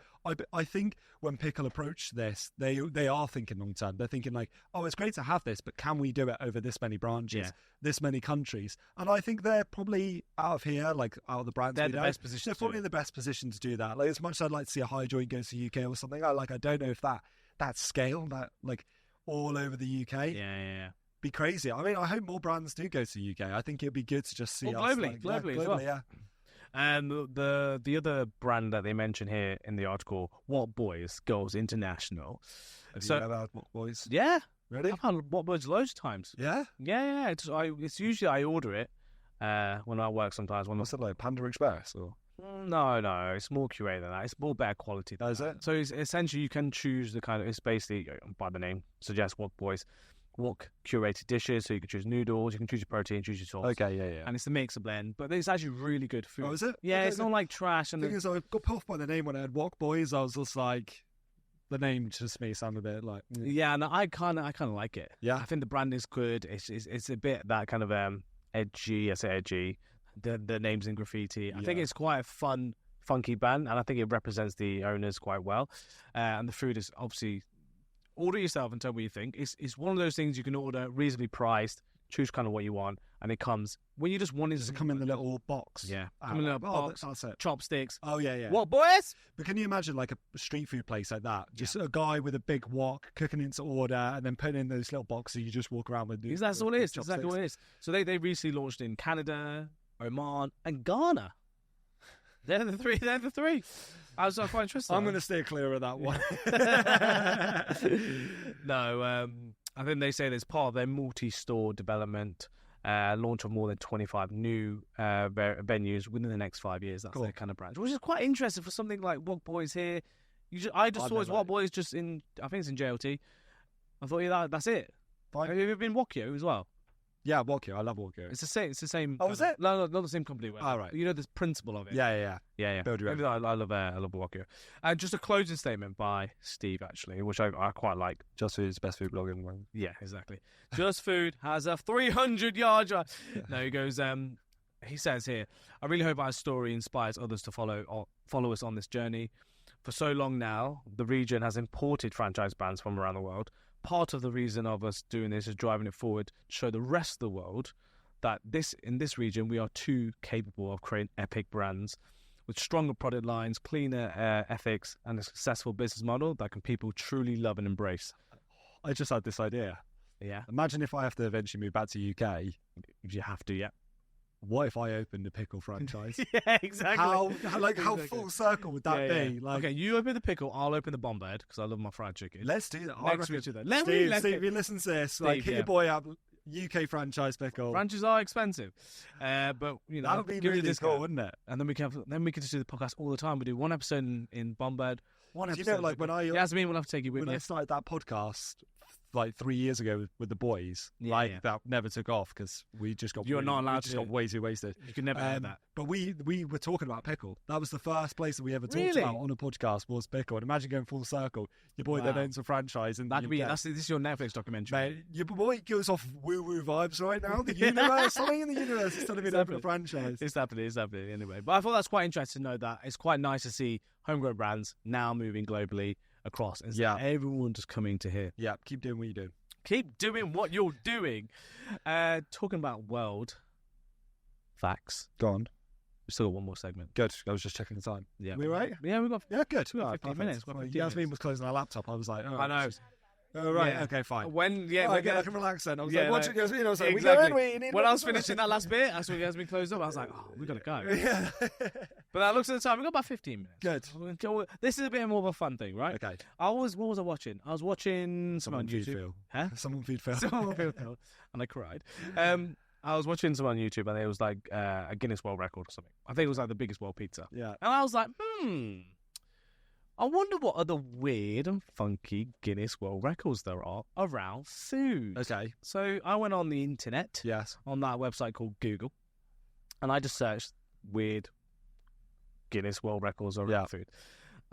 I think when Pickl approach this, they are thinking long term. They're thinking like, oh, it's great to have this, but can we do it over this many branches, this many countries? And I think they're probably out of here, like out of the brands. They're the best position. They're probably in the best position to do that. Like, as much as I'd like to see a high joint go to UK or something, I don't know if that scale, that like all over the UK. Yeah. Be crazy. I mean, I hope more brands do go to the UK. I think it'd be good to just see us globally as well. Yeah. And the other brand that they mention here in the article, WOK BOYZ, goes international. Have you heard about WOK BOYZ? Yeah. Really? I've had WOK BOYZ loads of times. Yeah? Yeah. It's usually I order it when I work sometimes. What's it like, Panda Express? Or? No, it's more curated than that. It's more better quality than that. Is it? So essentially you can choose the kind of, it's basically, by the name, suggests WOK BOYZ. WOK curated dishes, so you can choose noodles, you can choose your protein, choose your sauce. Okay, yeah. And it's a mix of blend, but it's actually really good food. Oh, is it? Yeah, it's not like trash. And the thing is, I got put off by the name when I had WOK BOYZ. I was just like, The name just may sound a bit like... Yeah, no, I kind of like it. Yeah? I think the brand is good. It's a bit that kind of edgy. I say edgy. The name's in graffiti. I think it's quite a fun, funky band, and I think it represents the owners quite well. And the food is obviously... Order yourself and tell me what you think. It's one of those things you can order, reasonably priced, choose kind of what you want, and it comes... When you just want it... Does it come in the little box? Yeah. Come in a little box, that's it. chopsticks. Oh, yeah. What, boys? But can you imagine like a street food place like that? Just a guy with a big wok cooking into order and then putting in those little boxes you just walk around with. That's all it is. Exactly what it is. So they recently launched in Canada, Oman, and Ghana. They're the three. I was quite interested. I'm going to stay clear of that one. No, I think they say that's part of their multi-store development, launch of more than 25 new venues within the next 5 years. That's their kind of branch, which is quite interesting for something like WOK BOYZ here. I just saw his WOK BOYZ just in, I think it's in JLT. I thought, that's it. Fine. Have you ever been Wokyo as well? Yeah, Wokyo. I love Wokyo. It's the same. Oh, is it? No, not the same company. Oh, right. You know the principle of it. Yeah. Build your own. I love Wokyo. And just a closing statement by Steve, actually, which I quite like. Just Food's best food blog in the world. Yeah, exactly. Just Food has a 300-yard drive. No, he goes. He says here, I really hope our story inspires others to follow us on this journey. For so long now, the region has imported franchise brands from around the world. Part of the reason of us doing this is driving it forward to show the rest of the world that in this region we are too capable of creating epic brands with stronger product lines, cleaner ethics, and a successful business model that people truly love and embrace. I just had this idea. Yeah. Imagine if I have to eventually move back to UK. You have to, yeah. What if I opened a Pickl franchise? Yeah, exactly. How full circle would that be? Yeah. Okay, you open the Pickl, I'll open the Bombard because I love my fried chicken. Let's do that. Next week, Steve, you listen to this. Hit your boy up. UK franchise Pickl. Franchises are expensive, but that would be really cool, wouldn't it? And then we can just do the podcast all the time. We do one episode in Bombard, one episode. Yasmin will have to take you with me. When I started that podcast like 3 years ago with the boys, that never took off because we just got. You're not allowed to. Got way too wasted. You can never do that. But we were talking about Pickl. That was the first place that we ever talked about on a podcast was Pickl. And imagine going full circle. Your boy then owns a franchise, and this is your Netflix documentary. Mate, your boy goes off woo vibes right now. The universe, something in the universe is telling me to open a franchise. It's happening anyway. But I thought that's quite interesting to know that it's quite nice to see homegrown brands now moving globally across, and everyone just coming to here. Yeah, keep doing what you do. Keep doing what you're doing. Talking about world facts. Go on. We've still got one more segment. Good. I was just checking the time. Yeah. We right? Yeah, we got. Yeah, good. We got 15 minutes. Yasmin was closing our laptop. I was like, I know. Oh, right. Yeah. Okay, fine. I can relax then. I was like, watching Yasmin. I was like, exactly. When I was finishing that last bit, I saw Yasmin closed up. I was like, we got to go. Yeah. But I looked at the time. We got about 15 minutes. Good. This is a bit more of a fun thing, right? Okay. What was I watching? I was watching someone on YouTube. Huh? Someone feed Phil. And I cried. I was watching someone on YouTube, and it was like a Guinness World Record or something. I think it was like the biggest world pizza. Yeah. And I was like, I wonder what other weird and funky Guinness World Records there are around food. Okay. So I went on the internet. Yes. On that website called Google, and I just searched weird Guinness World Records around food.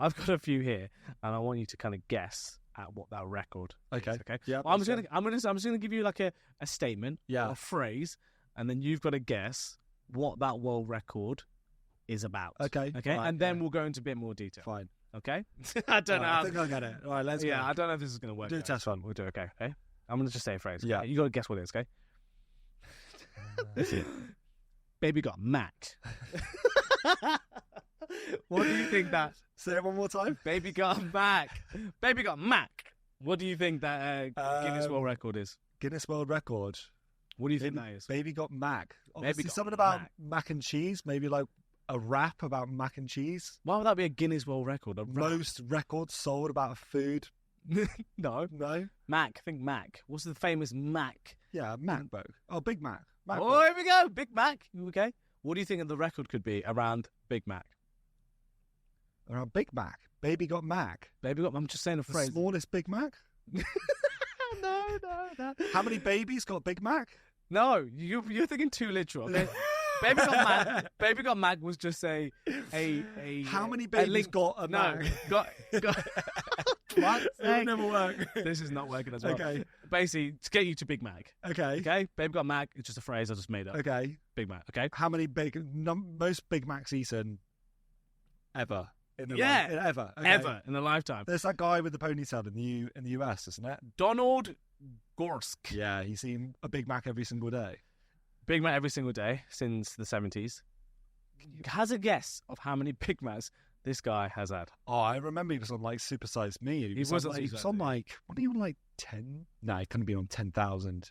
I've got a few here, and I want you to kind of guess at what that record is. Okay. Yeah. Well, I'm just gonna give you like a statement, or a phrase, and then you've got to guess what that world record is about. Okay. Okay. Right, and then we'll go into a bit more detail. Fine. Okay. I don't know. I think I get it. All right, let's go. Yeah, I don't know if this is gonna work. Do a test run. We'll do it. Okay. I'm gonna just say a phrase. Yeah. Okay? You got to guess what it is. Okay. Baby got Mac. What do you think that? Say it one more time. Baby got Mac. Baby got Mac. What do you think that Guinness World Record is? Guinness World Record. What do you think that is? Baby got Mac. Obviously something about mac and cheese. Maybe like a rap about mac and cheese. Why would that be a Guinness World Record? Most records sold about food. No. Mac. Think Mac. What's the famous Mac? Yeah, MacBook. Oh, Big Mac. Oh, here we go. Big Mac. Okay. What do you think the record could be around Big Mac? Around Big Mac. Baby got Mac. I'm just saying a phrase. The smallest Big Mac? No. How many babies got Big Mac? No, you're thinking too literal. Okay? Baby got Mac was just a How many babies got a Mac? No, got What? It will never work. This is not working as well. Okay. Basically, to get you to Big Mac. Okay. Okay? Babe got Mac. It's just a phrase I just made up. Okay. Big Mac. Okay? How many most Big Macs eaten ever? Ever. Okay. Ever in a lifetime. There's that guy with the ponytail in the US, isn't it? Donald Gorsk. Yeah, he's eaten a Big Mac every single day. Big Mac every single day since the 70s. Has a guess of how many Big Macs this guy has had. Oh, I remember he was on like Super Size Me. He was on like, what are you on, like 10? No, he couldn't be on 10,000.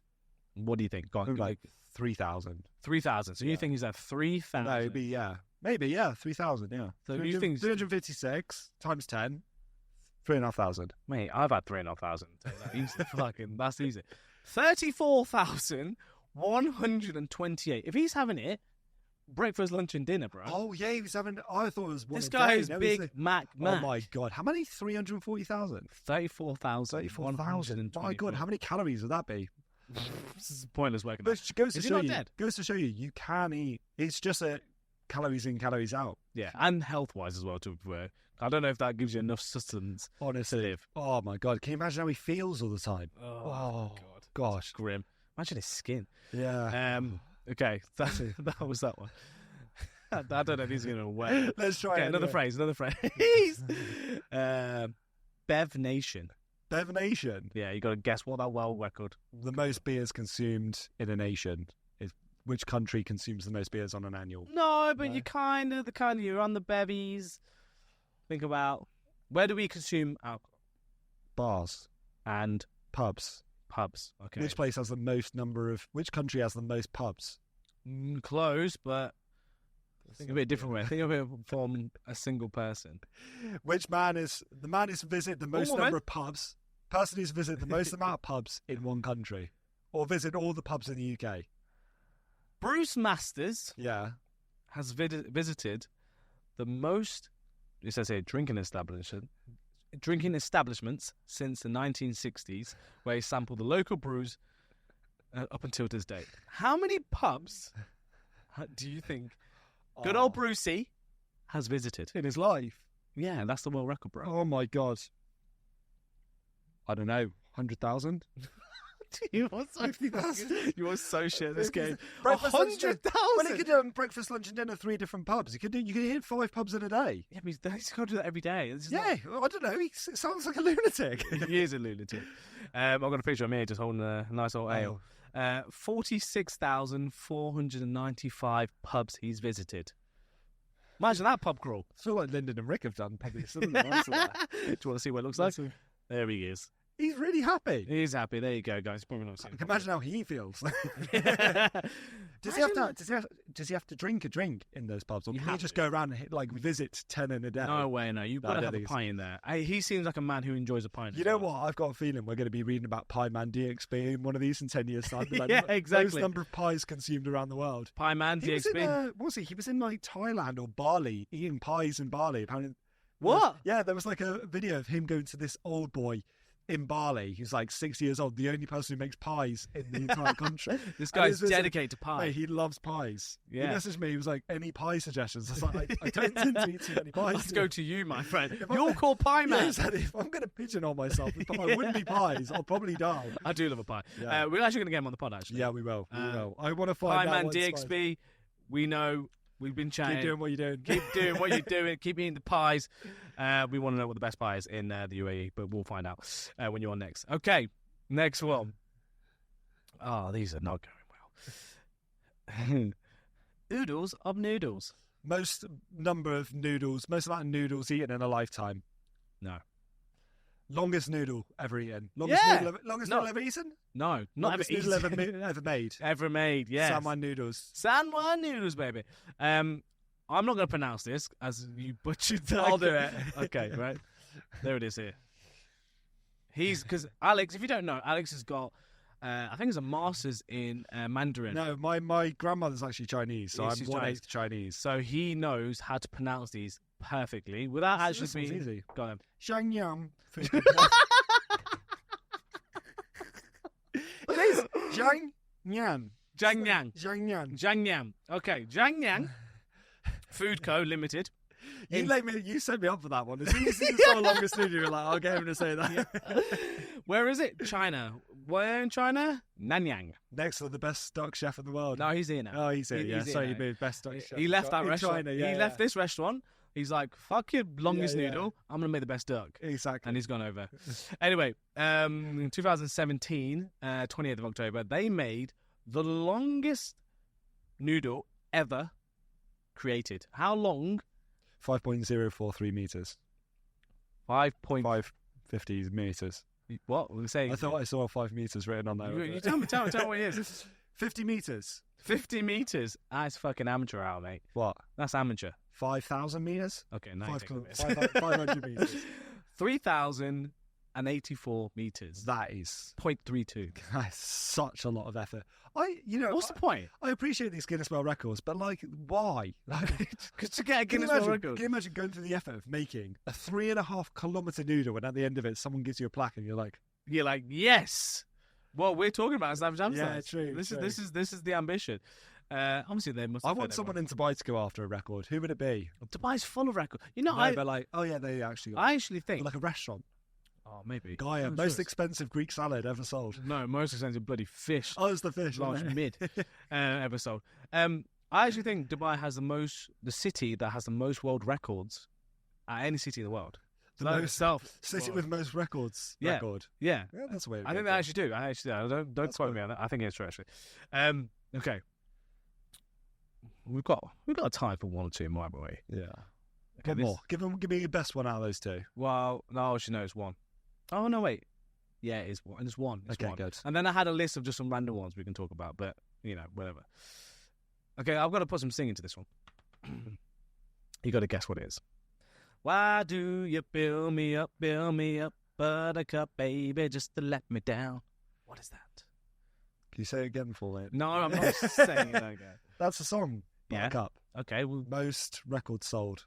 What do you think? Go on, like 3,000. 3,000. So you think he's had 3,000? No, it'd be, yeah. Maybe, yeah, 3,000, yeah. So you think 356 times 10, 3,500. Mate, I've had 3,500. That's easy. 34,128. If he's having it, breakfast, lunch, and dinner, bro. Oh yeah, he was having. I thought it was one. This guy is Big Mac. Oh my god, how many? 340,000. 34,000. 34,000. My god, how many calories would that be? This is pointless working. But it goes to is show he not you. Dead? Goes to show you, you can eat. It's just a calories in, calories out. Yeah, and health-wise as well. To I don't know if that gives you enough sustenance. Honestly, to live. Oh my god, can you imagine how he feels all the time? Oh god, gosh, grim. Imagine his skin. Yeah. Okay, that was that one. I don't know if he's going to wet. Let's try it. Another phrase. Bev Nation. Bev Nation? Yeah, you got to guess what that world record. The most beers consumed in a nation. Which country consumes the most beers on an annual? No, but you you're on the bevies. Think about, where do we consume alcohol? Bars. And? Pubs. Okay. Which country has the most pubs? Close, but think of it a different way. Think of it from a single person. Which man is visit the most number of pubs? Person who's visit the most amount of pubs in one country, or visit all the pubs in the UK. Bruce Masters. Yeah. Has visited the most. It says here drinking establishments since the 1960s, where he sampled the local brews up until this date. How many pubs do you think good old Brucey has visited in his life? Yeah, that's the world record, bro. Oh my god. I don't know, 100,000? You are so shit at this game. 100,000. Well, he could do breakfast, lunch, and dinner 3 different pubs. You could hit 5 pubs in a day. Yeah, but he's got to do that every day. I don't know. He sounds like a lunatic. He is a lunatic. I've got a picture of me just holding a nice old ale. 46,495 pubs he's visited. Imagine that pub crawl. I feel like Lyndon and Rick have done probably similar ones to that. Do you want to see what it looks like? There he is. He's really happy. He's happy. There you go, guys. I can imagine how he feels. Does he have to drink a drink in those pubs, or can he just go around and visit 10 in a day? No way, no. You've got to have a pie in there. He seems like a man who enjoys a pie. You know what? I've got a feeling we're going to be reading about Pie Man DXB in one of these in 10 years' time. Yeah, exactly. Those number of pies consumed around the world. Pie Man DXB. He was in like Thailand or Bali eating pies in Bali. Apparently, what? There was like a video of him going to this old boy in Bali. He's like 60 years old, the only person who makes pies in the entire country. This guy's dedicated to pie. Mate, he loves pies. Yeah. He messaged me, he was like, any pie suggestions? I was like, I don't tend to eat too many pies. Let's go to you, my friend. You're called Pie Man. Yeah, exactly. If I'm going to pigeonhole myself with pie, it wouldn't be pies. I'll probably die. I do love a pie. Yeah. We're actually going to get him on the pod, actually. Yeah, we will. I want to find Pie out. Man DXB, we know. We've been chatting. Keep doing what you're doing. Keep doing what you're doing. Keep eating the pies. We want to know what the best pie is in the UAE, but we'll find out when you're on next. Okay, next one. Oh, these are not going well. Oodles of noodles. Most amount of noodles eaten in a lifetime. No. Longest noodle ever eaten. Longest noodle ever eaten? No, not ever eaten. Ever made. Ever made, yes. San Juan noodles. San Juan noodles, baby. I'm not going to pronounce this as you butchered that. I'll do it. Okay, right. There it is here. Because Alex, if you don't know, Alex has got, I think it's a master's in Mandarin. No, my grandmother's actually Chinese, so I'm 1/8 Chinese. So he knows how to pronounce these perfectly without actually being easy. Go on. Xiangyang. It is Jiangyan. Jiangyan. Okay, Jiangyan Food Co. Limited You set me up for that one. As soon as you saw longest noodle, you were like, I'll get him to say that. Where is it? China. Where in China? Nanyang. Next to the best duck chef in the world. No, he's here now. Oh, he's here. Yeah, so he moved best duck chef. He left that restaurant. China, he left this restaurant. He's like, fuck your longest noodle. I'm going to make the best duck. Exactly. And he's gone over. Anyway, in 2017, 28th of October, they made the longest noodle ever created. How long? 5.043 meters. 550 meters. What? We're saying. I thought I saw 5 meters written on there. You tell me what it is. 50 meters. 50 meters. That's fucking amateur hour, mate. What? That's amateur. 5,000 meters? Okay, 500 meters. 3,084 meters. That is 0.32. That's such a lot of effort. What's the point? I appreciate these Guinness World Records, but why? Because to get a Guinness World Record. Can you imagine going through the effort of making a 3.5 kilometer noodle, and at the end of it, someone gives you a plaque, and you're like, yes. What we're talking about is Amsterdam. Yeah, true. This is the ambition. Obviously, they must. I want someone in Dubai to go after a record. Who would it be? Dubai's full of records. They actually. I actually think like a restaurant. Oh, maybe. GAIA, most expensive Greek salad ever sold. No, most expensive bloody fish. Oh, it's the fish. Large mid ever sold. I actually think Dubai has the city that has the most world records at any city in the world. City with most records. Yeah. Record. Yeah. That's weird. I think they actually do. Don't quote me on that. I think it's true, actually. Okay. We've got a time for one or two more, haven't we? Yeah. Okay, one more. Give me your best one out of those two. Well, no, actually, no, it's one. Oh, no, wait. Yeah, it is one. It's one. It's one. Good. And then I had a list of just some random ones we can talk about, but, whatever. Okay, I've got to put some singing to this one. You got to guess what it is. Why do you build me up, buttercup, baby, just to let me down? What is that? Can you say it again for me? No, I'm not saying it again. That's a song. Buttercup. Yeah. Okay. Well, most records sold.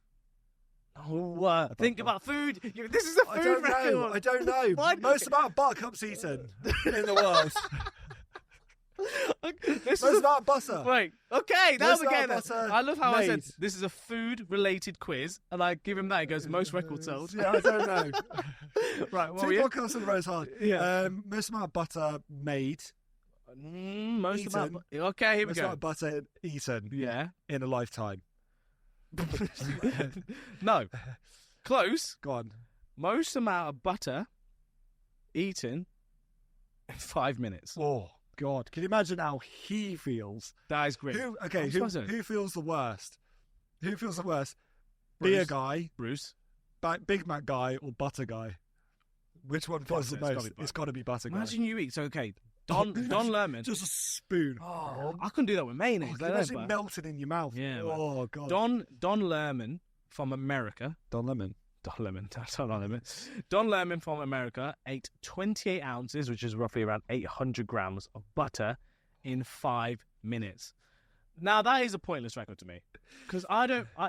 Oh, think about food. This is a food record. I don't know. Most amount of buttercups eaten in the world. Most amount of butter. Wait. Okay, that was again. I love how made. I said this is a food-related quiz, and I give him that. He goes, most records sold. Yeah, I don't know. Right. Two podcasts in a row is hard. Yeah. Most amount of butter made. Most amount. Okay, here we go. Most amount of butter eaten. Yeah. In a lifetime. No. Close. Go on. Most amount of butter eaten in 5 minutes. Oh, God. Can you imagine how he feels? That is great. Who feels the worst? Who feels the worst? Beer guy, Bruce, Big Mac guy, or butter guy? Which one feels the most? It's got to be butter guy. Imagine you eat. So, okay. Don Lerman. Just a spoon. Oh, I couldn't do that with mayonnaise. Imagine it melted in your mouth. Yeah. Oh, God. Don Lerman from America. Don Lemon from America ate 28 ounces, which is roughly around 800 grams of butter in 5 minutes. Now, that is a pointless record to me. Because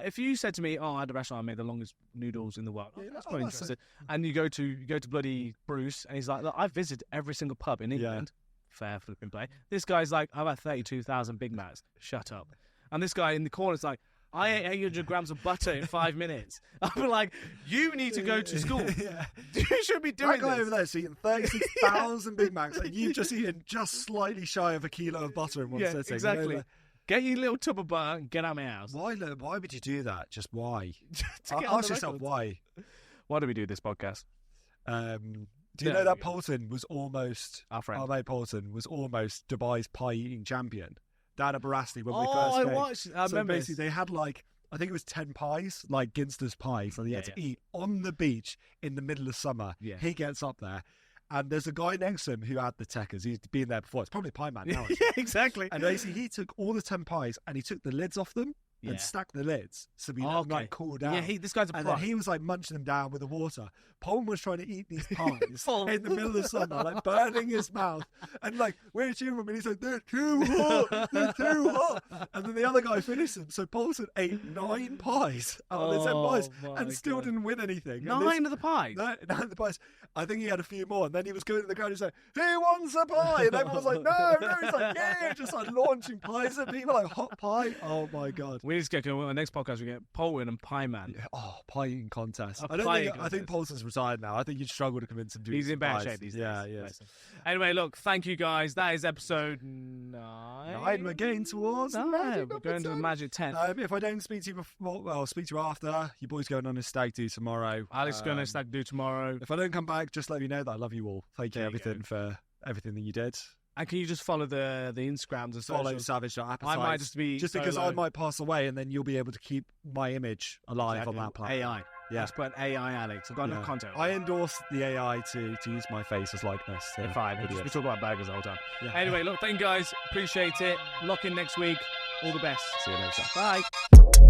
if you said to me, I had a restaurant, I made the longest noodles in the world, that's probably interesting. And you go to bloody Bruce, and he's like, look, I've visited every single pub in England. Yeah. Fair flipping play. This guy's like, how about 32,000 Big Macs? Shut up. And this guy in the corner's like, I ate 800 grams of butter in 5 minutes. I'm like, you need to go to school. Yeah. You should be doing this. That guy over there is eating 36,000 Big Macs, and you've just eaten just slightly shy of a kilo of butter in one sitting. Exactly. Get your little tub of butter and get out of my house. Why would you do that? Just why? Ask yourself why. Why do we do this podcast? Do you know that Polton was almost... Our friend. Our mate Polton was almost Dubai's pie-eating champion. Down at Barasti when we first came. I remember basically they had I think it was 10 pies, like Ginster's pies, and he had to eat on the beach in the middle of summer. Yeah. He gets up there, and there's a guy next to him who had the techers. He's been there before. It's probably Pie Man now. Yeah, exactly. And basically he took all the 10 pies and he took the lids off them. And stacked the lids so we let them cool down. Yeah, this guy's a pro. And then he was munching them down with the water. Paul was trying to eat these pies in the middle of the summer, burning his mouth. And we're cheering him, and he's like, they're too hot, they're too hot. And then the other guy finished them. So Paulson ate 9 pies out of the 10 pies and still didn't win anything. 9 of the pies? 9 of the pies. I think he had a few more. And then he was going to the crowd and saying, who wants a pie? And everyone was like, no. He's like, yeah, just launching pies at people hot pie. Oh my God. We We need to get going. The next podcast, we get Polton and Pie Man. Yeah. Oh, pie eating contest. I think Polton's retired now. I think you'd struggle to convince him to. He's in bad shape these days. Yeah. Anyway, look, thank you guys. That is episode 9. We're getting towards. We're going to the magic 10. If I don't speak to you before, well, I'll speak to you after. Your boy's going on a stag do tomorrow. Alex is going on a stag do tomorrow. If I don't come back, just let me know that I love you all. Thank you for everything that you did. And can you just follow the Instagrams and follow Savage.appetites? I might just be because I might pass away, and then you'll be able to keep my image alive on that platform. AI. Yeah. Let's put AI Alex. I've got enough content. I endorse the AI to use my face as likeness. Fine. We talk about burgers the whole time. Yeah. Anyway, look, thank you guys. Appreciate it. Lock in next week. All the best. See you later. Bye.